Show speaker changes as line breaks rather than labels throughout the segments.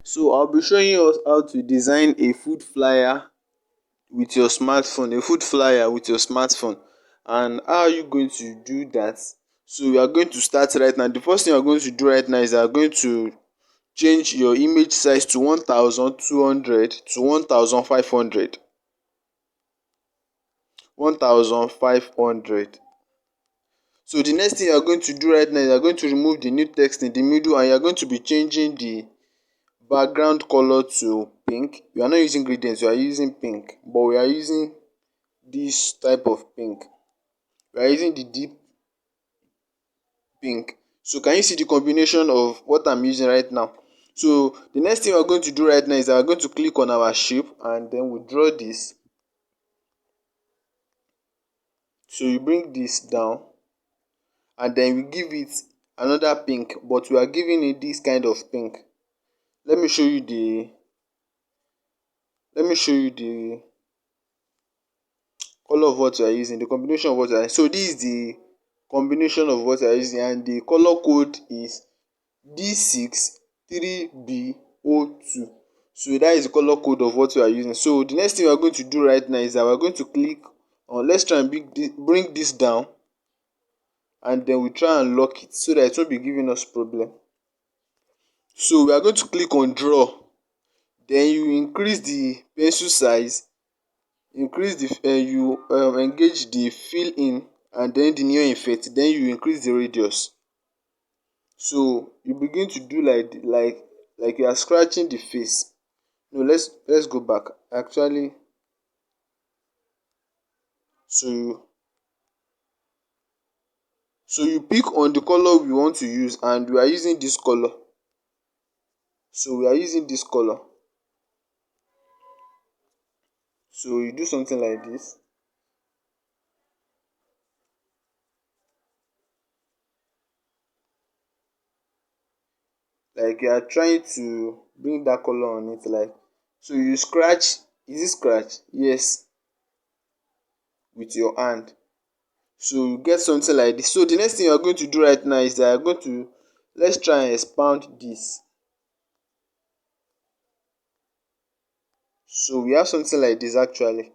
So I'll be showing us how to design a food flyer with your smartphone, and how are you going to do that. So we are going to start right now. The first thing you are going to do right now is you are going to change your image size to 1200 to 1500. 1500. So the next thing you are going to do right now is you are going to remove the new text in the middle, and you are going to be changing the background color to pink. We are not using gradients, we are using pink, but we are using this type of pink. We are using the deep pink. So can you see the combination of what I'm using right now? So the next thing we're going to do right now is that we're going to click on our shape, and then we draw this. So you bring this down, and then we give it another pink, but we are giving it this kind of pink. Let me show you the color of what we are using, the combination of what we are using. So this is the combination of what we are using, and the color code is D63B02. So that is the color code of what we are using. So the next thing we are going to do right now is that we are going to click on, let's try and bring this down, and then we try and lock it so that it won't be giving us problem. So we are going to click on draw, then you increase the pencil size, increase the you engage the fill in, and then the neon effect, then you increase the radius. So you begin to do like you are scratching the face. No, let's go back. Actually, so you pick on the color we want to use, and we are using this color. So we are using this color. So you do something like this. Like you are trying to bring that color on it, like, so you scratch. Is it scratch? Yes, with your hand. So you get something like this. So the next thing you are going to do right now is that you are going to, let's try and expand this. So we have something like this actually.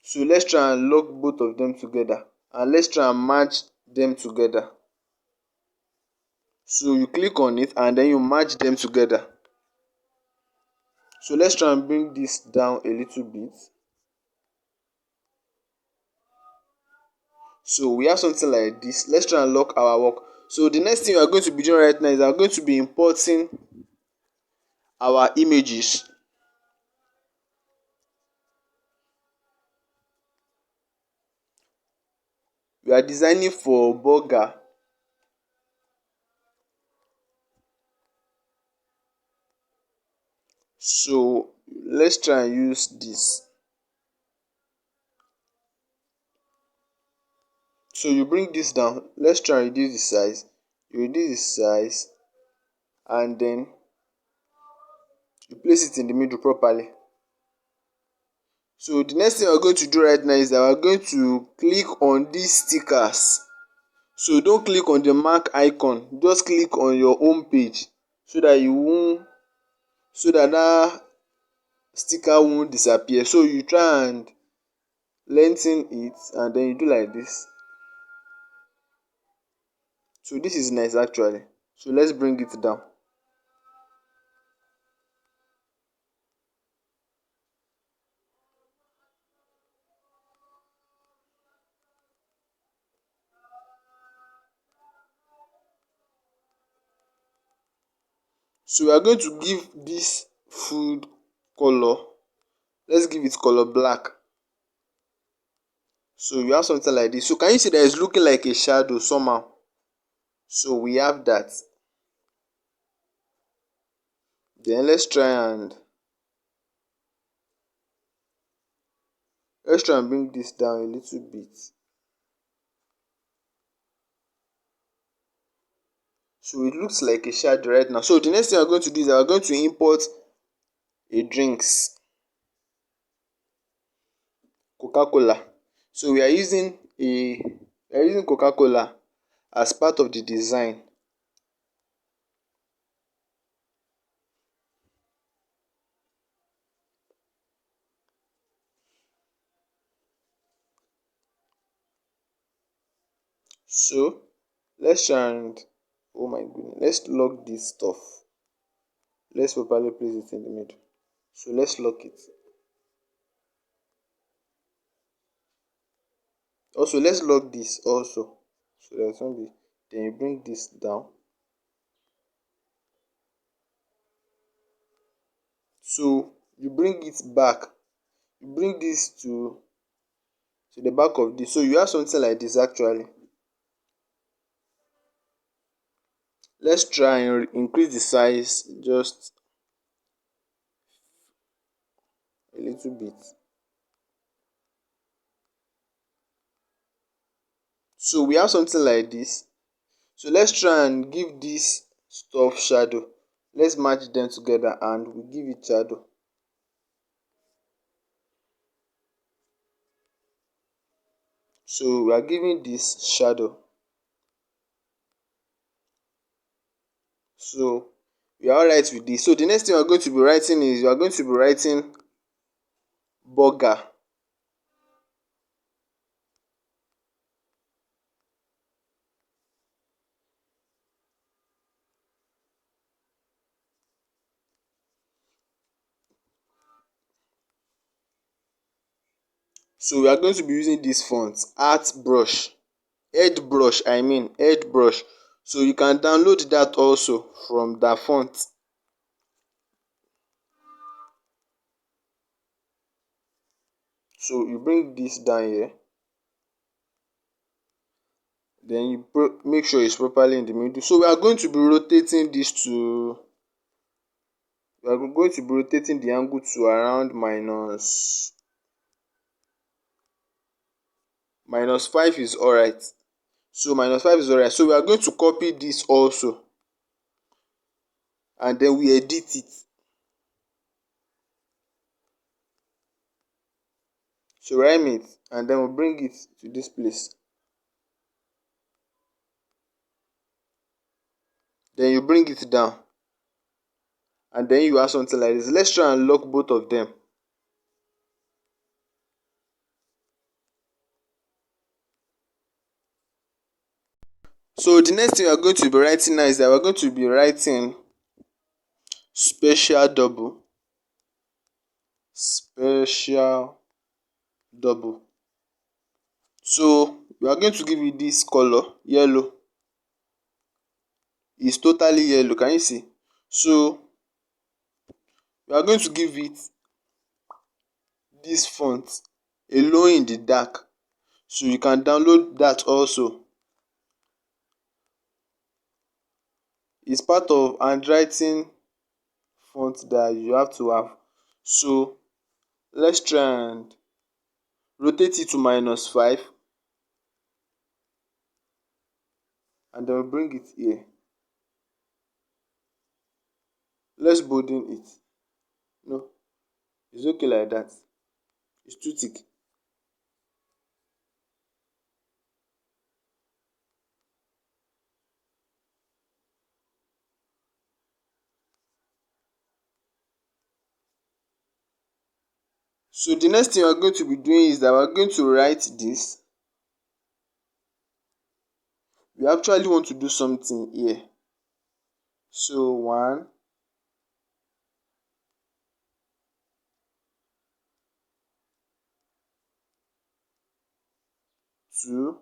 So let's try and lock both of them together, and let's try and match them together. So you click on it, and then you match them together. So let's try and bring this down a little bit. So we have something like this. Let's try and lock our work. So the next thing we are going to be doing right now is I'm going to be importing our images. We are designing for burger. So let's try and use this. So you bring this down. Let's try and reduce the size. You reduce the size, and then you place it in the middle properly. So the next thing we're going to do right now is that we're going to click on these stickers. So don't click on the mark icon, just click on your home page, so that you won't so that that sticker won't disappear. So you try and lengthen it, and then you do like this. So this is nice actually. So let's bring it down. So we are going to give this food color, let's give it color black. So you have something like this. So can you see that it's looking like a shadow somehow? So we have that. Then let's try and bring this down a little bit. So it looks like a shadow right now. So the next thing we're going to do is we're going to import a drinks, Coca-Cola. So we are using Coca-Cola as part of the design. So let's try and, oh my goodness, let's lock this stuff. Let's properly place it in the middle. So let's lock it. Also, let's lock this also. So that it won't be. Then you bring this down. So you bring it back. You bring this to the back of this. So you have something like this actually. Let's try and increase the size just a little bit. So we have something like this. So let's try and give this stuff shadow. Let's match them together and we give it shadow. So we are giving this shadow. So we are alright with this. So the next thing we are going to be writing is we are going to be writing burger. So we are going to be using this font, art brush, head brush, I mean head brush. So you can download that also from that font. So you bring this down here, then you make sure it's properly in the middle. So we are going to be rotating this to, we are going to be rotating the angle to around minus 5 is alright. So minus 5 is alright. So we are going to copy this also and then we edit it. So rhyme it and then we bring it to this place. Then you bring it down and then you have something like this. Let's try and lock both of them. So the next thing we are going to be writing now is that we are going to be writing special double, special double. So we are going to give it this color, yellow. It's totally yellow, can you see? So we are going to give it this font, alone in the dark. So you can download that also. It's part of handwriting font that you have to have. So let's try and rotate it to minus 5 and then we bring it here. Let's bolden it. No, it's okay like that. It's too thick. So the next thing we are going to be doing is that we are going to write this. We actually want to do something here. So 1, 2,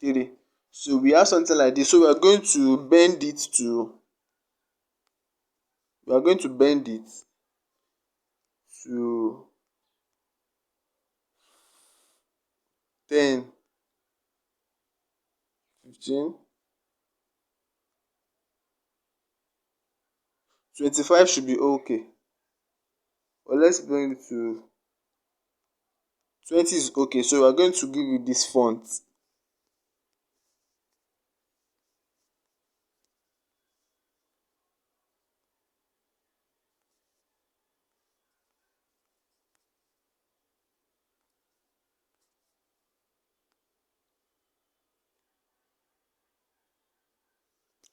3. So we have something like this. So we are going to bend it to, we are going to bend it to 10, 15, 25 should be okay. But let's bring it to 20 is okay. So we are going to give it this font.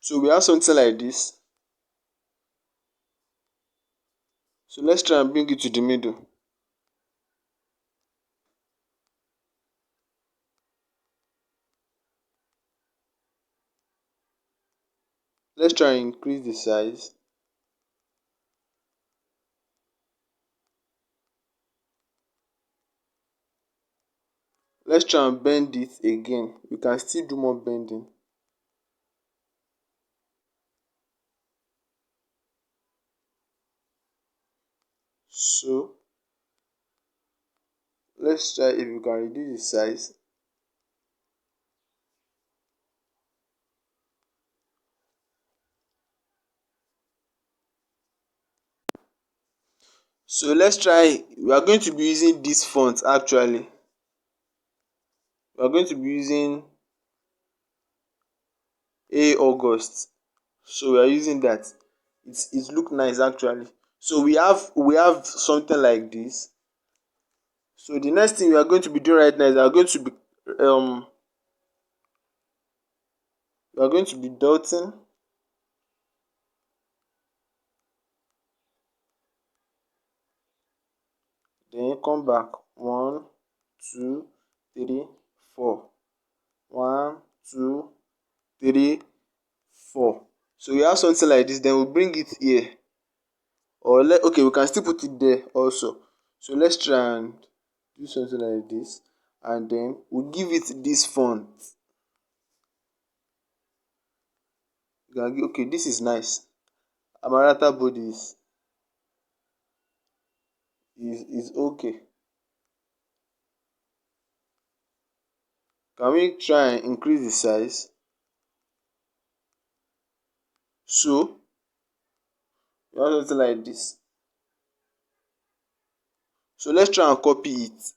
So we have something like this. So let's try and bring it to the middle. Let's try and increase the size. Let's try and bend it again. We can still do more bending. So let's try if we can reduce the size. So let's try, we are going to be using this font actually. We are going to be using A August. So we are using that. It look nice actually. So we have something like this. So the next thing we are going to be doing right now is um we are going to be dotting. Then come back. 1, 2, 3, 4. 1, 2, 3, 4. So we have something like this. Then we bring it here. Or okay, we can still put it there also. So let's try and do something like this. And then we give it this font. Okay, this is nice. Amarata body is okay. Can we try and increase the size? So we have something like this. So let's try and copy it,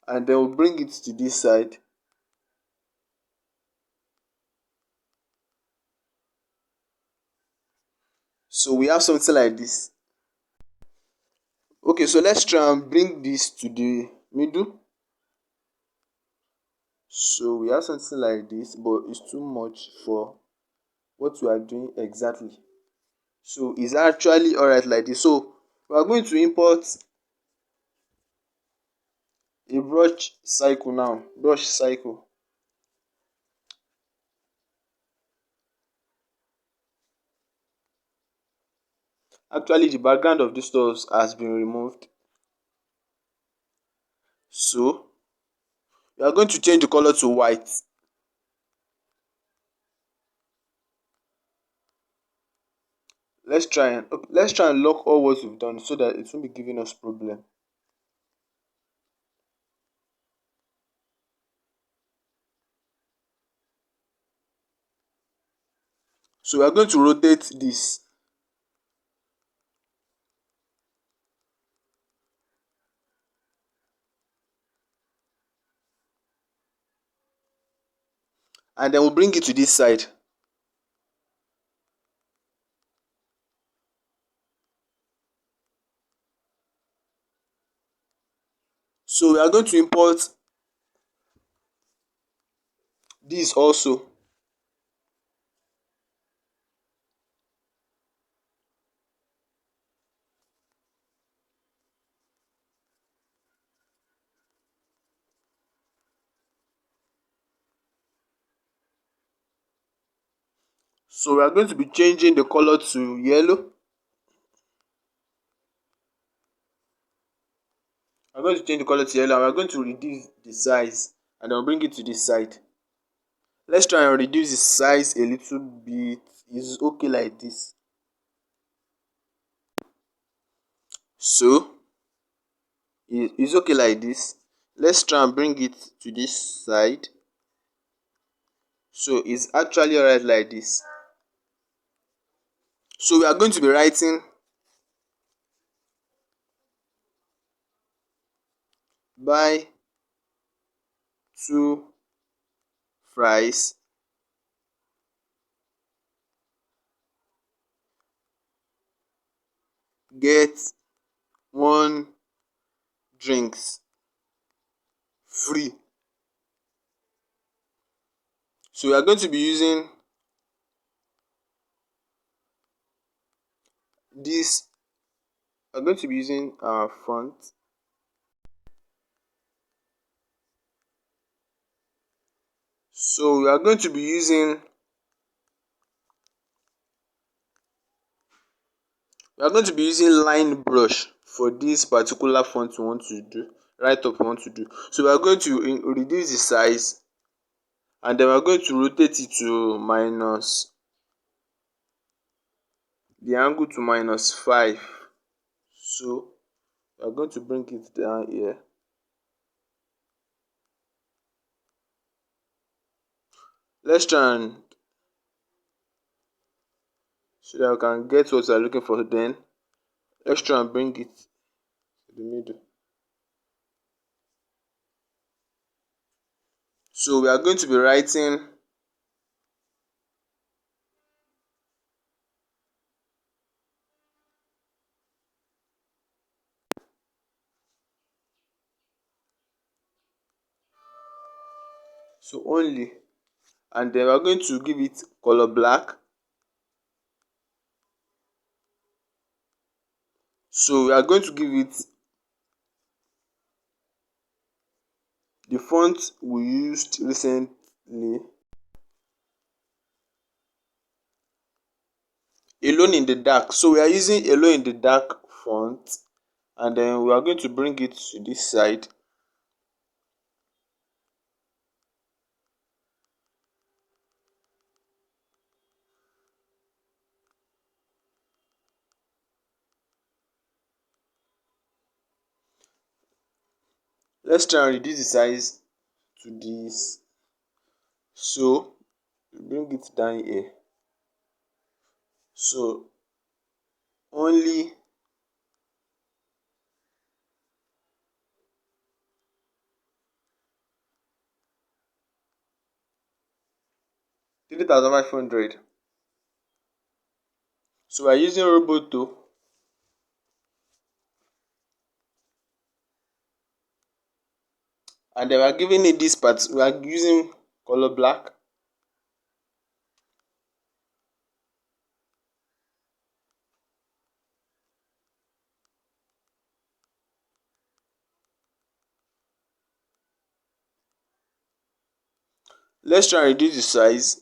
and then we'll bring it to this side. So we have something like this. Okay, so let's try and bring this to the middle. So we have something like this, but it's too much for what we are doing exactly. So it's actually alright like this. So we are going to import a brush cycle now. Brush cycle. Actually, the background of this stuff has been removed. So we are going to change the color to white. Let's try and lock all what we've done so that it won't be giving us problem. So we are going to rotate this. And then we'll bring it to this side. So we are going to import this also. So we are going to be changing the color to yellow. I'm going to change the color to yellow and we're going to reduce the size, and then we'll bring it to this side. Let's try and reduce the size a little bit. It's okay like this. So it's okay like this. Let's try and bring it to this side. So it's actually alright like this. So we are going to be writing buy 2 fries, get 1 drinks free. So we are going to be using this. We're going to be using our font. So we are going to be using We are going to be using line brush for this particular font we want to do, write up we want to do. So we are going to reduce the size, and then we are going to rotate it to minus the angle to -5. So we are going to bring it down here. Let's try and so that we can get what we are looking for. Then let's try and bring it to the middle. So we are going to be writing so only, and then we are going to give it color black. So we are going to give it the font we used recently, Alone in the Dark. So we are using Alone in the Dark font, and then we are going to bring it to this side. Let's try and reduce the size to this. So bring it down here. So only 3,500. So we are using Roboto, and then we are giving it this part. We are using color black. Let's try and reduce the size.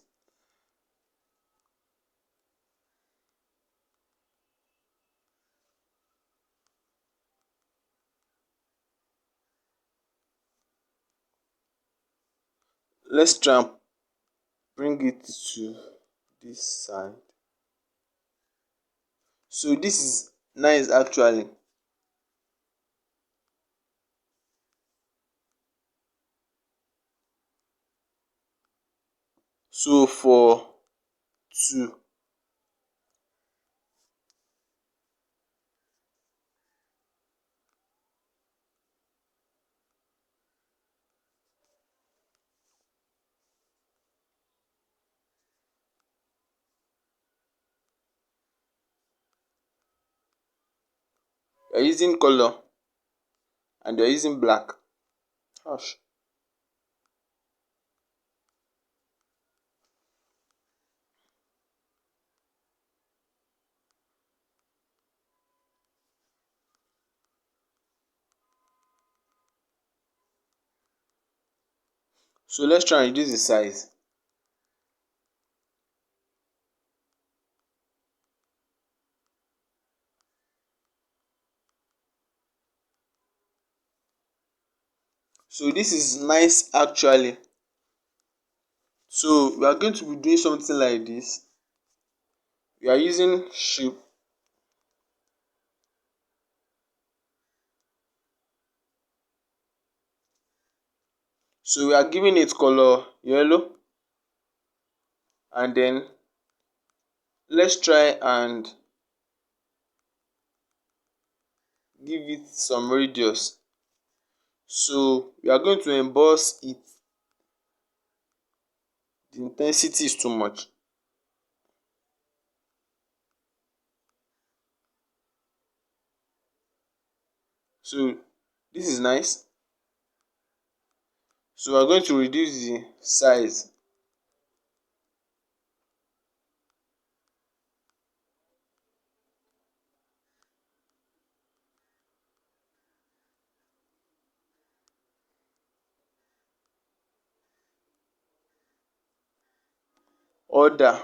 Let's try and bring it to this side. So this is nice actually. So for 2, we are using color and we are using black. Gosh. So let's try and reduce the size. So this is nice actually. So we are going to be doing something like this. We are using shape. So we are giving it color yellow, and then let's try and give it some radius. So we are going to emboss it. The intensity is too much. So this is nice. So we are going to reduce the size. Order.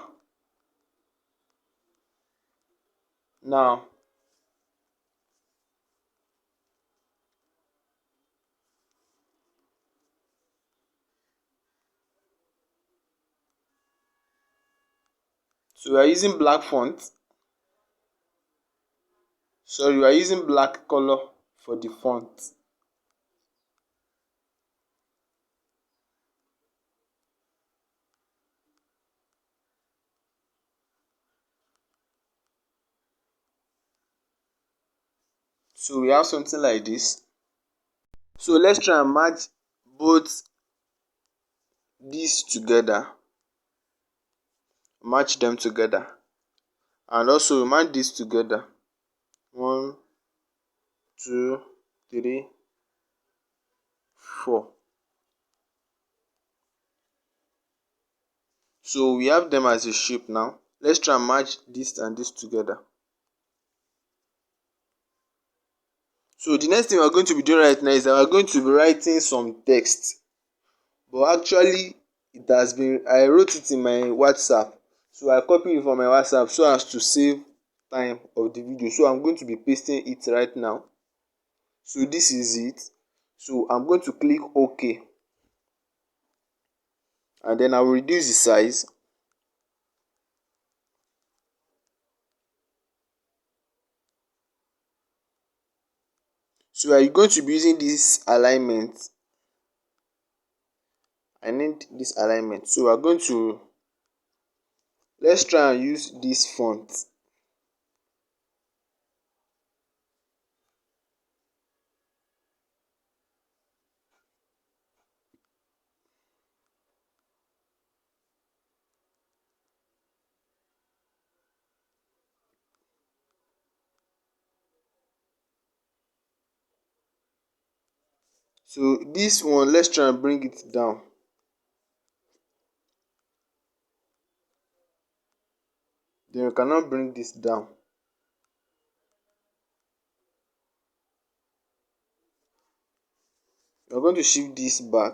Now So we are using black font. Sorry, we are using black color for the font. So we have something like this. So let's try and match both these together. Match them together. And also we match this together. 1, 2, 3, 4. So we have them as a shape now. Let's try and match this and this together. So the next thing we're going to be doing right now is that we're going to be writing some text. But actually I wrote it in my WhatsApp. So I copied it from my WhatsApp so as to save time of the video. So I'm going to be pasting it right now. So this is it. So I'm going to click OK. And then I will reduce the size. So I'm going to be using this alignment. I need this alignment. So we're going to, let's try and use this font. So this one, let's try and bring it down. Then we cannot bring this down. We're going to shift this back.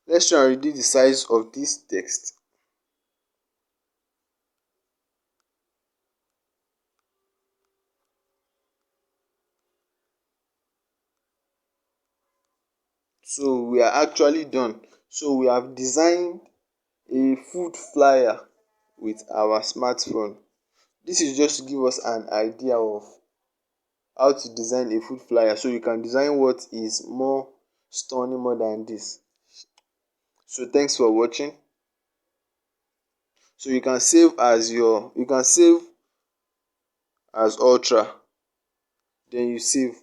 Let's try and reduce the size of this text. So we are actually done. So we have designed a food flyer with our smartphone. This is just to give us an idea of how to design a food flyer, so you can design what is more stunning more than this. So thanks for watching. So you can save as ultra, then you save.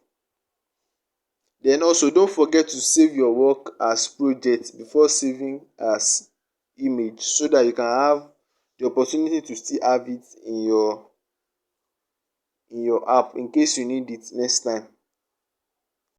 Then also don't forget to save your work as project before saving as image, so that you can have the opportunity to still have it in your app in case you need it next time.